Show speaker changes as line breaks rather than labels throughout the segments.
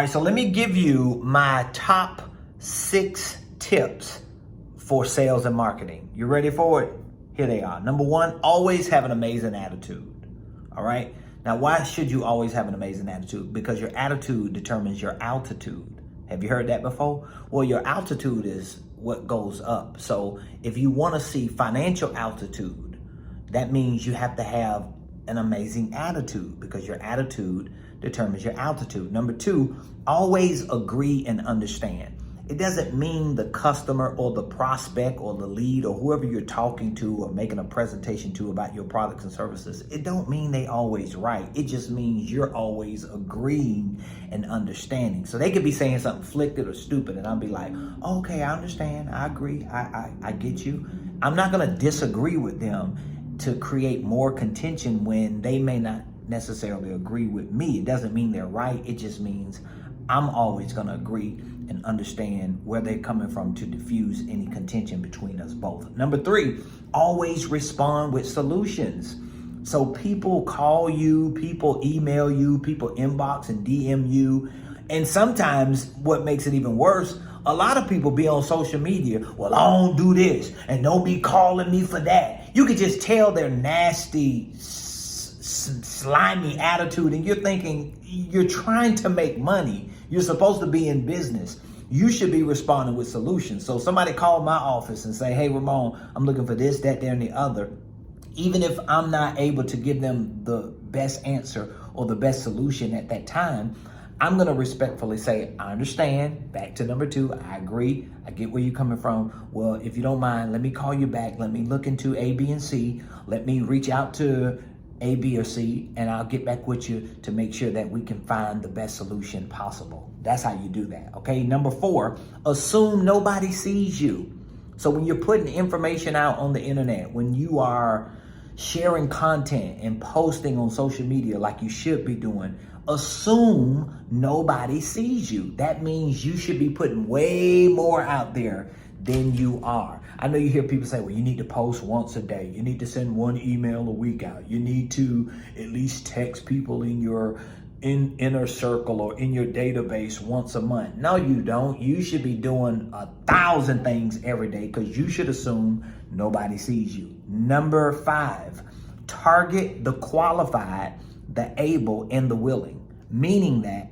All right, so let me give you my top 6 tips for sales and marketing. You ready for it? Here they are. Number 1, always have an amazing attitude. All right. Now, why should you always have an amazing attitude? Because your attitude determines your altitude. Have you heard that before? Well, your altitude is what goes up. So if you want to see financial altitude, that means you have to have an amazing attitude, because your attitude determines your altitude. Number 2, always agree and understand. It doesn't mean the customer or the prospect or the lead or whoever you're talking to or making a presentation to about your products and services, it don't mean they always right. It just means you're always agreeing and understanding. So they could be saying something flippant or stupid and I'll be like, okay, I understand, I agree, I get you. I'm not gonna disagree with them to create more contention when they may not necessarily agree with me. It doesn't mean they're right. It just means I'm always going to agree and understand where they're coming from to diffuse any contention between us both. Number 3, always respond with solutions. So people call you, people email you, people inbox and DM you. And sometimes what makes it even worse, a lot of people be on social media, well, I don't do this and don't be calling me for that. You could just tell their nasty, slimy attitude, and you're thinking you're trying to make money. You're supposed to be in business. You should be responding with solutions. So somebody called my office and say, hey, Ramon, I'm looking for this, that, there, and the other. Even if I'm not able to give them the best answer or the best solution at that time, I'm going to respectfully say, I understand. Back to number 2, I agree. I get where you're coming from. Well, if you don't mind, let me call you back. Let me look into A, B, and C. Let me reach out to A, B, or C, and I'll get back with you to make sure that we can find the best solution possible. That's how you do that, okay? Number 4, assume nobody sees you. So when you're putting information out on the internet, when you are sharing content and posting on social media like you should be doing, assume nobody sees you. That means you should be putting way more out there than you are. I know you hear people say, well, you need to post once a day. You need to send 1 email a week out. You need to at least text people in your inner circle or in your database once a month. No, you don't. You should be doing 1,000 things every day, because you should assume nobody sees you. Number 5, target the qualified, the able, and the willing. Meaning that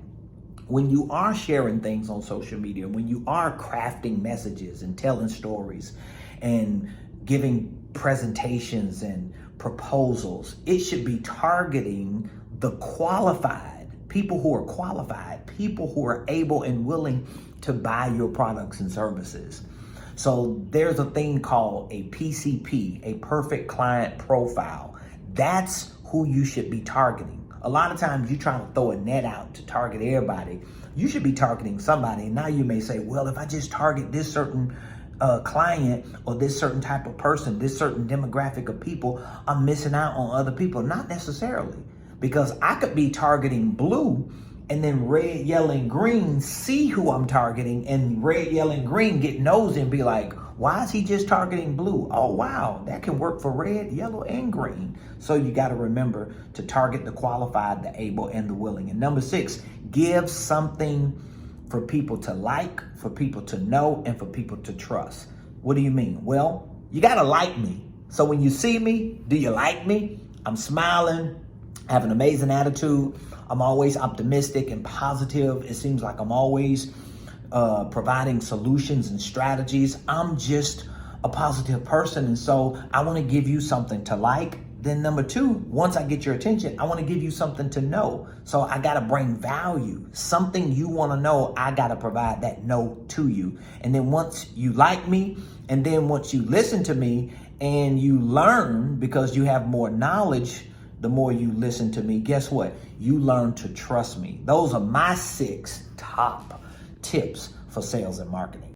when you are sharing things on social media, when you are crafting messages and telling stories and giving presentations and proposals, it should be targeting the qualified, people who are qualified, people who are able and willing to buy your products and services. So there's a thing called a PCP, a perfect client profile. That's who you should be targeting. A lot of times you try to throw a net out to target everybody. You should be targeting somebody. And now you may say, well, if I just target this certain client or this certain type of person, this certain demographic of people, I'm missing out on other people. Not necessarily, because I could be targeting blue and then red, yellow, and green see who I'm targeting, and red, yellow, and green get nosy and be like, why is he just targeting blue? Oh, wow, that can work for red, yellow, and green. So you got to remember to target the qualified, the able, and the willing. And number 6, give something for people to like, for people to know, and for people to trust. What do you mean? Well, you got to like me. So when you see me, do you like me? I'm smiling, have an amazing attitude. I'm always optimistic and positive. It seems like I'm always providing solutions and strategies. I'm just a positive person. And so I want to give you something to like. Then number 2, once I get your attention, I want to give you something to know. So I got to bring value, something you want to know. I got to provide that know to you. And then once you like me, and then once you listen to me and you learn, because you have more knowledge, the more you listen to me, guess what? You learn to trust me. Those are my 6 top tips for sales and marketing.